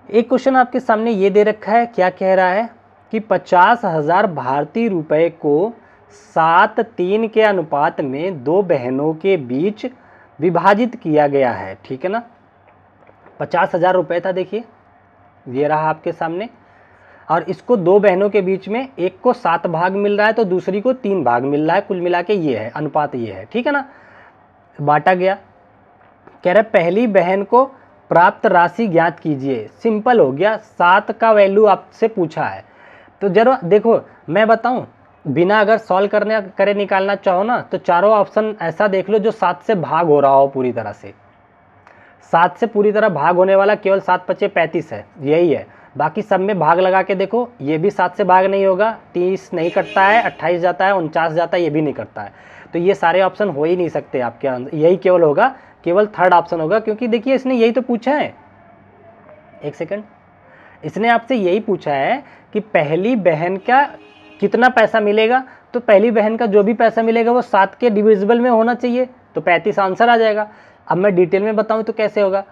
एक क्वेश्चन आपके सामने ये दे रखा है, क्या कह रहा है कि 50,000 भारतीय रुपए को 7:3 के अनुपात में 2 बहनों के बीच विभाजित किया गया है, ठीक है ना। 50,000 रुपये था, देखिए ये रहा आपके सामने, और इसको 2 बहनों के बीच में, एक को 7 भाग मिल रहा है तो दूसरी को 3 भाग मिल रहा है, कुल मिला के ये है अनुपात, ये है, ठीक है ना। बांटा गया। कह रहे पहली बहन को प्राप्त राशि ज्ञात कीजिए। सिंपल हो गया, 7 का वैल्यू आपसे पूछा है। तो जरा देखो मैं बताऊं, बिना अगर सॉल्व करे निकालना चाहो ना, तो चारों ऑप्शन ऐसा देख लो जो 7 से भाग हो रहा हो पूरी तरह से। 7 से पूरी तरह भाग होने वाला केवल 7×5 = 35 है, यही है। बाकी सब में भाग लगा के देखो, ये भी 7 से भाग नहीं होगा, 30 नहीं कटता है, 28 जाता है, 49 जाता है, ये भी नहीं करता है। तो ये सारे ऑप्शन हो ही नहीं सकते आपके अंदर, यही केवल होगा, केवल थर्ड ऑप्शन होगा, क्योंकि देखिए इसने यही तो पूछा है। एक सेकंड, इसने आपसे यही पूछा है कि पहली बहन का कितना पैसा मिलेगा, तो पहली बहन का जो भी पैसा मिलेगा वो 7 के डिविजिबल में होना चाहिए, तो 35 आंसर आ जाएगा। अब मैं डिटेल में बताऊं तो कैसे होगा,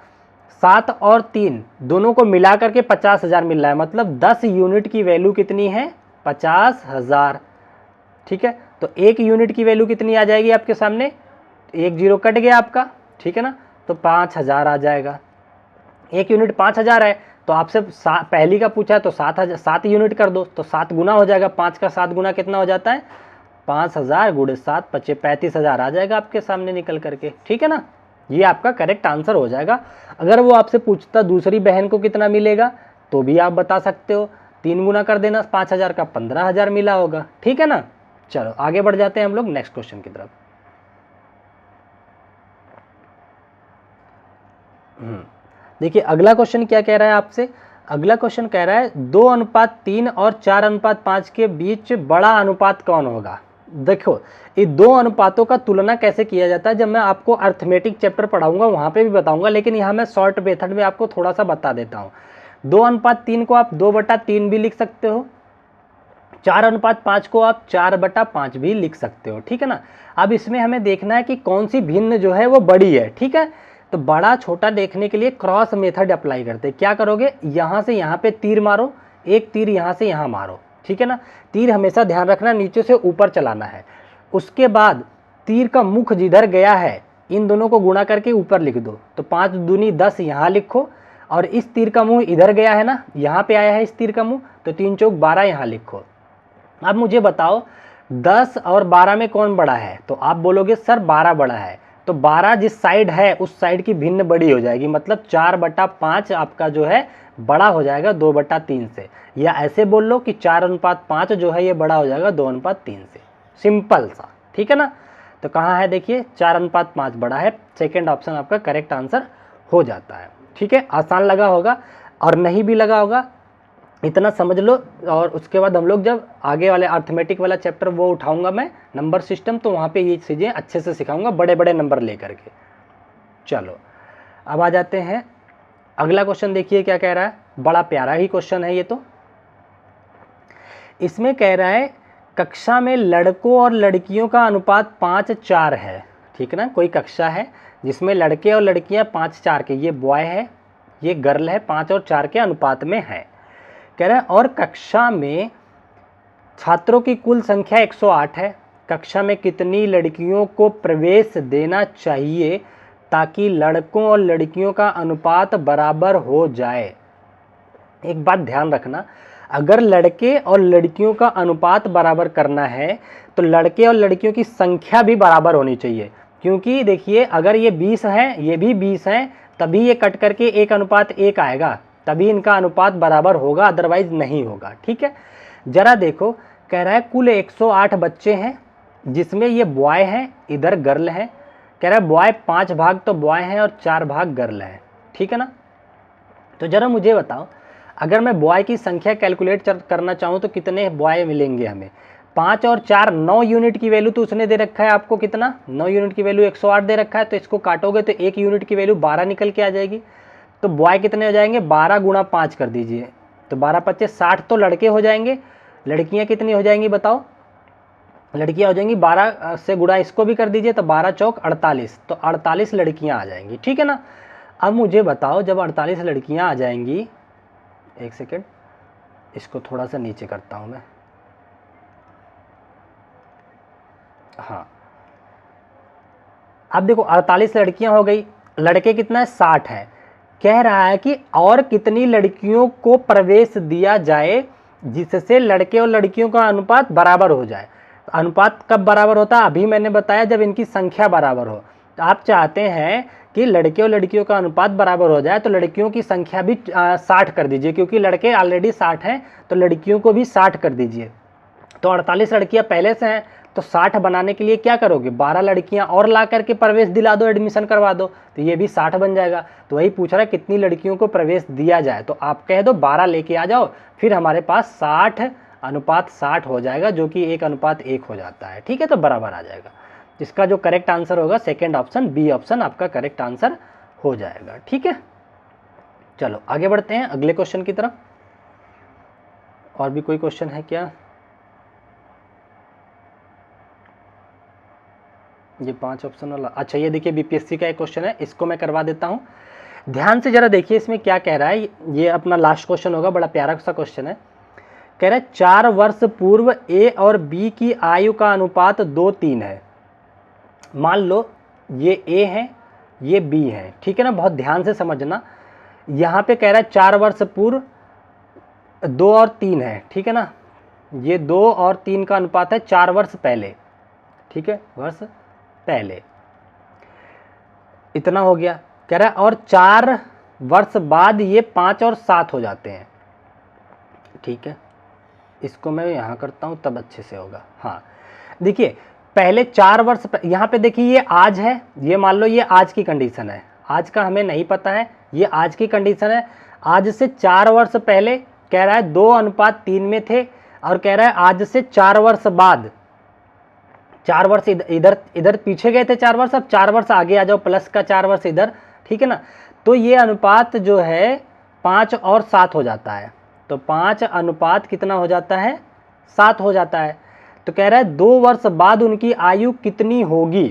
7 और 3 दोनों को मिला करके 50,000 मिल रहा है, मतलब 10 यूनिट की वैल्यू कितनी है, 50,000, ठीक है। तो 1 यूनिट की वैल्यू कितनी आ जाएगी आपके सामने, 1 0 कट गया आपका, ठीक है ना, तो 5,000 आ जाएगा। 1 यूनिट 5,000 है, तो आपसे पहली का पूछा है तो 7 यूनिट कर दो, तो 7 गुना हो जाएगा, 5 का 7 गुना कितना हो जाता है, 5,000 × 7 = 35,000 आ जाएगा आपके सामने निकल करके, ठीक है ना। ये आपका करेक्ट आंसर हो जाएगा। अगर वो आपसे पूछता दूसरी बहन को कितना मिलेगा, तो भी आप बता सकते हो, 3 गुना कर देना, 5,000 का 15,000 मिला होगा, ठीक है ना। चलो आगे बढ़ जाते हैं हम लोग नेक्स्ट क्वेश्चन की तरफ। देखिए अगला क्वेश्चन क्या कह रहा है आपसे। अगला क्वेश्चन कह रहा है 2:3 और 4:5 के बीच बड़ा अनुपात कौन होगा। देखो ये 2 अनुपातों का तुलना कैसे किया जाता है, जब मैं आपको अर्थमेटिक चैप्टर पढ़ाऊंगा वहां पे भी बताऊंगा, लेकिन यहाँ मैं शॉर्ट मेथड में आपको थोड़ा सा बता देता हूँ। 2:3 को आप 2/3 भी लिख सकते हो, 4:5 को आप 4/5 भी लिख सकते हो, ठीक है ना। अब इसमें हमें देखना है कि कौन सी भिन्न जो है वो बड़ी है, ठीक है। तो बड़ा छोटा देखने के लिए क्रॉस मेथड अप्लाई करते हैं। क्या करोगे, यहाँ से यहाँ पे तीर मारो, एक तीर यहाँ से यहाँ मारो, ठीक है ना। तीर हमेशा ध्यान रखना नीचे से ऊपर चलाना है। उसके बाद तीर का मुख जिधर गया है इन दोनों को गुणा करके ऊपर लिख दो, तो 5 दूनी 10 यहाँ लिखो, और इस तीर का मुंह इधर गया है ना, यहाँ पे आया है इस तीर का मुंह, तो 3 चौक 12 यहाँ लिखो। अब मुझे बताओ 10 और 12 में कौन बड़ा है, तो आप बोलोगे सर 12 बड़ा है, तो 12 जिस साइड है उस साइड की भिन्न बड़ी हो जाएगी, मतलब 4/5 आपका जो है बड़ा हो जाएगा 2/3 से, या ऐसे बोल लो कि 4:5 जो है ये बड़ा हो जाएगा 2:3 से, सिंपल सा, ठीक है ना। तो कहाँ है देखिए 4:5 बड़ा है, सेकेंड ऑप्शन आपका करेक्ट आंसर हो जाता है, ठीक है। आसान लगा होगा और नहीं भी लगा होगा, इतना समझ लो। और उसके बाद हम लोग जब आगे वाले अर्थमेटिक वाला चैप्टर वो उठाऊंगा मैं, नंबर सिस्टम, तो वहाँ पे ये चीज़ें अच्छे से सिखाऊंगा, बड़े बड़े नंबर लेकर के। चलो अब आ जाते हैं अगला क्वेश्चन, देखिए क्या कह रहा है, बड़ा प्यारा ही क्वेश्चन है ये तो। इसमें कह रहा है कक्षा में लड़कों और लड़कियों का अनुपात 5:4 है, ठीक है ना। कोई कक्षा है जिसमें लड़के और लड़कियां 5:4 के, ये बॉय है ये गर्ल है, 5 और 4 के अनुपात में है। कह रहा है और कक्षा में छात्रों की कुल संख्या 108 है, कक्षा में कितनी लड़कियों को प्रवेश देना चाहिए ताकि लड़कों और लड़कियों का अनुपात बराबर हो जाए। एक बात ध्यान रखना, अगर लड़के और लड़कियों का अनुपात बराबर करना है तो लड़के और लड़कियों की संख्या भी बराबर होनी चाहिए, क्योंकि देखिए अगर ये 20 हैं ये भी 20 हैं तभी ये कट करके 1:1 आएगा, तभी इनका अनुपात बराबर होगा, अदरवाइज नहीं होगा। ठीक है, जरा देखो, कह रहा है कुल 108 बच्चे हैं जिसमें ये बॉय हैं इधर गर्ल है। कह रहा है बॉय 5 भाग तो बॉय हैं और 4 भाग गर्ल है, ठीक है ना। तो जरा मुझे बताओ, अगर मैं बॉय की संख्या कैलकुलेट करना चाहूँ तो कितने बॉय मिलेंगे हमें? 5 और 4 9 यूनिट की वैल्यू तो उसने दे रखा है आपको, कितना 9 यूनिट की वैल्यू 108 दे रखा है, तो इसको काटोगे तो 1 यूनिट की वैल्यू 12 निकल के आ जाएगी। तो बॉय कितने हो जाएंगे? 12 गुणा 5 कर दीजिए, तो 12 25 60 तो लड़के हो जाएंगे। लड़कियां कितनी हो जाएंगी बताओ? लड़कियां हो जाएंगी 12 से गुणा इसको भी कर दीजिए, तो 12 चौक 48, तो 48 लड़कियां आ जाएंगी, ठीक है ना। अब मुझे बताओ, जब 48 लड़कियां आ जाएंगी, एक सेकेंड इसको थोड़ा सा नीचे करता हूं मैं, हाँ अब देखो 48 लड़कियां हो गई, लड़के कितना है? 60 है। कह रहा है कि और कितनी लड़कियों को प्रवेश दिया जाए जिससे लड़के और लड़कियों का अनुपात बराबर हो जाए। अनुपात कब बराबर होता है? अभी मैंने बताया जब इनकी संख्या बराबर हो। तो आप चाहते हैं कि लड़के और लड़कियों का अनुपात बराबर हो जाए, तो लड़कियों की संख्या भी 60 कर दीजिए, क्योंकि लड़के ऑलरेडी 60 हैं तो लड़कियों को भी 60 कर दीजिए। तो 48 लड़कियां पहले से हैं, तो 60 बनाने के लिए क्या करोगे? 12 लड़कियां और ला करके प्रवेश दिला दो, एडमिशन करवा दो, तो ये भी 60 बन जाएगा। तो वही पूछ रहा है कितनी लड़कियों को प्रवेश दिया जाए, तो आप कह दो 12 लेके आ जाओ, फिर हमारे पास 60:60 हो जाएगा, जो कि 1:1 हो जाता है, ठीक है। तो बराबर आ जाएगा। इसका जो करेक्ट आंसर होगा सेकेंड ऑप्शन, बी ऑप्शन आपका करेक्ट आंसर हो जाएगा, ठीक है। चलो आगे बढ़ते हैं अगले क्वेश्चन की तरफ। और भी कोई क्वेश्चन है क्या? ये 5 ऑप्शन वाला, अच्छा ये देखिए बीपीएससी का एक क्वेश्चन है, इसको मैं करवा देता हूँ। ध्यान से जरा देखिए इसमें क्या कह रहा है। ये अपना लास्ट क्वेश्चन होगा, बड़ा प्यारा सा क्वेश्चन है। कह रहा है 4 वर्ष पूर्व ए और बी की आयु का अनुपात 2:3 है। मान लो ये ए है ये बी है, ठीक है ना। बहुत ध्यान से समझना, यहाँ पे कह रहा है 4 वर्ष पूर्व 2 और 3 है, ठीक है ना। ये 2 और 3 का अनुपात है 4 वर्ष पहले, ठीक है, वर्ष पहले इतना हो गया। कह रहा है और 4 वर्ष बाद ये 5 और 7 हो जाते हैं, ठीक है। इसको मैं यहाँ करता हूँ तब अच्छे से होगा। हाँ देखिए, पहले 4 वर्ष यहाँ पे देखिए ये आज है, ये मान लो ये आज की कंडीशन है, आज का हमें नहीं पता है, ये आज की कंडीशन है। आज से 4 वर्ष पहले कह रहा है 2:3 में थे, और कह रहा है आज से 4 वर्ष बाद, 4 वर्ष इधर इधर पीछे गए थे 4 वर्ष, अब 4 वर्ष आगे आ जाओ, प्लस का 4 वर्ष इधर, ठीक है ना। तो ये अनुपात जो है 5 और 7 हो जाता है, तो 5 अनुपात कितना हो जाता है? 7 हो जाता है। तो कह रहा है 2 वर्ष बाद उनकी आयु कितनी होगी,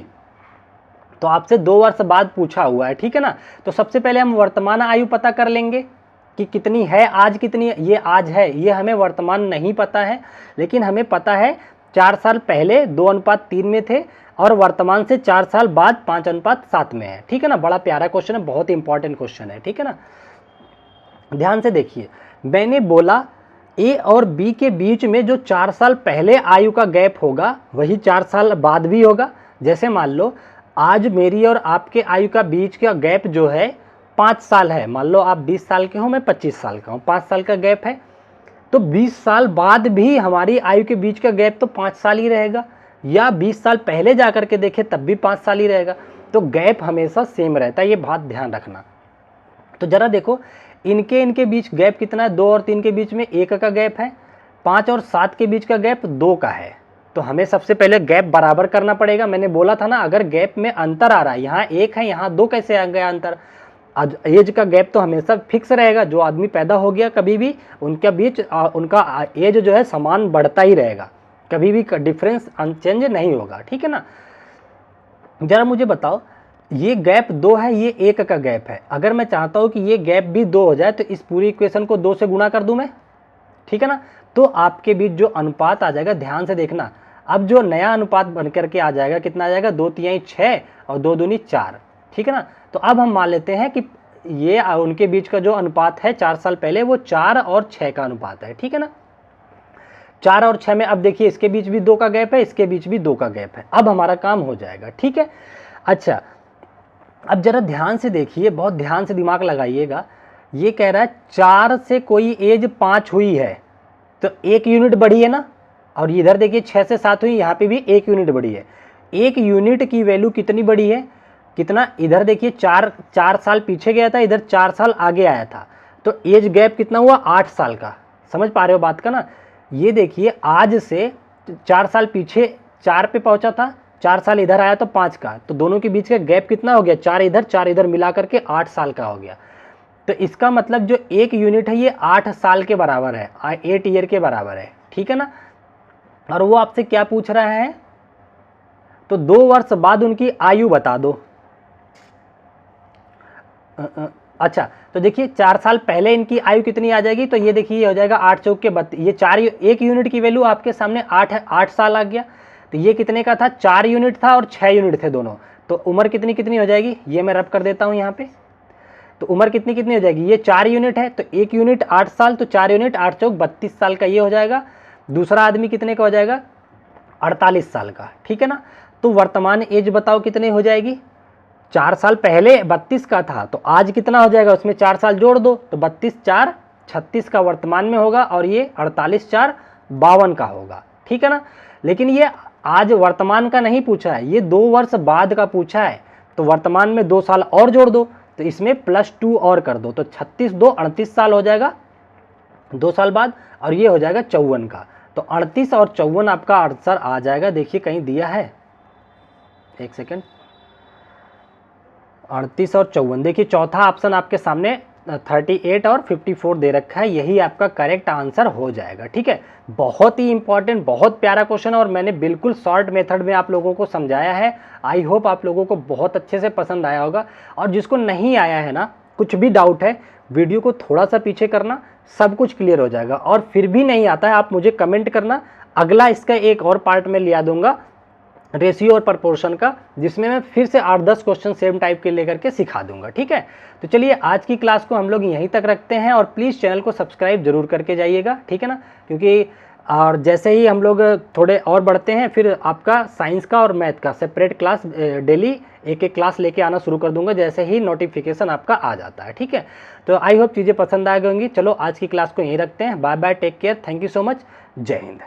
तो आपसे 2 वर्ष बाद पूछा हुआ है, ठीक है ना। तो सबसे पहले हम वर्तमान आयु पता कर लेंगे कि कितनी है, आज कितनी है। ये आज है, ये हमें वर्तमान नहीं पता है, लेकिन हमें पता है 4 साल पहले 2:3 में थे और वर्तमान से 4 साल बाद 5:7 में है, ठीक है ना। बड़ा प्यारा क्वेश्चन है, बहुत इंपॉर्टेंट क्वेश्चन है, ठीक है ना। ध्यान से देखिए, मैंने बोला ए और बी के बीच में जो 4 साल पहले आयु का गैप होगा वही 4 साल बाद भी होगा। जैसे मान लो आज मेरी और आपके आयु का बीच का गैप जो है 5 साल है, मान लो आप 20 साल के हो, मैं 25 साल का हूँ, 5 साल का गैप है, तो 20 साल बाद भी हमारी आयु के बीच का गैप तो 5 साल ही रहेगा, या 20 साल पहले जा कर के देखें तब भी 5 साल ही रहेगा। तो गैप हमेशा सेम रहता है, ये बात ध्यान रखना। तो जरा देखो इनके बीच गैप कितना है? 2 और 3 के बीच में 1 का गैप है, 5 और 7 के बीच का गैप 2 का है। तो हमें सबसे पहले गैप बराबर करना पड़ेगा। मैंने बोला था ना, अगर गैप में अंतर आ रहा है, यहाँ 1 है यहाँ 2, कैसे आ गया अंतर? एज का गैप तो हमेशा फिक्स रहेगा, जो आदमी पैदा हो गया कभी भी उनके बीच उनका एज जो है समान बढ़ता ही रहेगा, कभी भी डिफरेंस चेंज नहीं होगा, ठीक है ना। ज़रा मुझे बताओ, ये गैप 2 है, ये 1 का गैप है, अगर मैं चाहता हूँ कि ये गैप भी 2 हो जाए तो इस पूरी इक्वेशन को 2 से गुणा कर दूँ मैं, ठीक है ना। तो आपके बीच जो अनुपात आ जाएगा, ध्यान से देखना, अब जो नया अनुपात बन करके आ जाएगा, कितना आ जाएगा, 2 तिहाई 6 और 2 दूनी 4, ठीक है ना। तो अब हम मान लेते हैं कि ये उनके बीच का जो अनुपात है 4 साल पहले, वो 4 और 6 का अनुपात है, ठीक है ना। 4 और 6 में अब देखिए इसके बीच भी 2 का गैप है, इसके बीच भी 2 का गैप है, अब हमारा काम हो जाएगा, ठीक है। अच्छा, अब जरा ध्यान से देखिए, बहुत ध्यान से दिमाग लगाइएगा। ये कह रहा है 4 से कोई एज 5 हुई है तो 1 यूनिट बढ़ी है ना, और इधर देखिए 6 से 7 हुई, यहाँ पे भी 1 यूनिट बढ़ी है। 1 यूनिट की वैल्यू कितनी बढ़ी है, कितना, इधर देखिए 4 साल पीछे गया था, इधर 4 साल आगे आया था, तो एज गैप कितना हुआ, 8 साल का। समझ पा रहे हो बात का ना। ये देखिए आज से 4 साल पीछे 4 पे पहुंचा था, 4 साल इधर आया तो 5 का, तो दोनों के बीच का गैप कितना हो गया, 4 इधर मिला करके 8 साल का हो गया। तो इसका मतलब जो 1 यूनिट है ये 8 साल के बराबर है, 8 ईयर के बराबर है, ठीक है ना। और वो आपसे क्या पूछ रहा है, तो 2 वर्ष बाद उनकी आयु बता दो। अच्छा, तो देखिए 4 साल पहले इनकी आयु कितनी आ जाएगी, तो ये देखिए ये हो जाएगा 8 चौक के 32, ये 1 यूनिट की वैल्यू आपके सामने 8 है, 8 साल आ गया। तो ये कितने का था, 4 यूनिट था और 6 यूनिट थे दोनों, तो उम्र कितनी कितनी हो जाएगी, ये मैं रब कर देता हूँ यहाँ पे। तो उम्र कितनी कितनी हो जाएगी, ये 4 यूनिट है, तो 1 यूनिट 8 साल, तो 4 यूनिट 8 चौक 32 साल का ये हो जाएगा। दूसरा आदमी कितने का हो जाएगा, 48 साल का, ठीक है ना। तो वर्तमान एज बताओ कितनी हो जाएगी, 4 साल पहले 32 का था, तो आज कितना हो जाएगा, उसमें 4 साल जोड़ दो, तो 32 4 36 का वर्तमान में होगा, और ये 48 4 52 का होगा, ठीक है ना। लेकिन ये आज वर्तमान का नहीं पूछा है, ये 2 वर्ष बाद का पूछा है, तो वर्तमान में 2 साल और जोड़ दो, तो इसमें +2 और कर दो, तो 36 2 38 साल हो जाएगा 2 साल बाद, और ये हो जाएगा 54 का। तो 38 और 54 आपका आंसर आ जाएगा। देखिए कहीं दिया है, एक सेकेंड, 38 और 54, देखिए चौथा ऑप्शन आपके सामने 38 और 54 दे रखा है, यही आपका करेक्ट आंसर हो जाएगा, ठीक है। बहुत ही इंपॉर्टेंट, बहुत प्यारा क्वेश्चन, और मैंने बिल्कुल शॉर्ट मेथड में आप लोगों को समझाया है। आई होप आप लोगों को बहुत अच्छे से पसंद आया होगा। और जिसको नहीं आया है ना, कुछ भी डाउट है, वीडियो को थोड़ा सा पीछे करना, सब कुछ क्लियर हो जाएगा। और फिर भी नहीं आता है, आप मुझे कमेंट करना, अगला इसका एक और पार्ट में लिया दूंगा रेशियो और प्रपोर्शन का, जिसमें मैं फिर से 8-10 क्वेश्चन सेम टाइप के लेकर के सिखा दूंगा, ठीक है। तो चलिए आज की क्लास को हम लोग यहीं तक रखते हैं, और प्लीज़ चैनल को सब्सक्राइब जरूर करके जाइएगा, ठीक है ना, क्योंकि और जैसे ही हम लोग थोड़े और बढ़ते हैं, फिर आपका साइंस का और मैथ का सेपरेट क्लास डेली एक क्लास लेके आना शुरू कर दूंगा, जैसे ही नोटिफिकेशन आपका आ जाता है, ठीक है। तो आई होप चीज़ें पसंद आ गई होंगी। चलो आज की क्लास को यहीं रखते हैं, bye bye, take care, thank you so much, जय हिंद।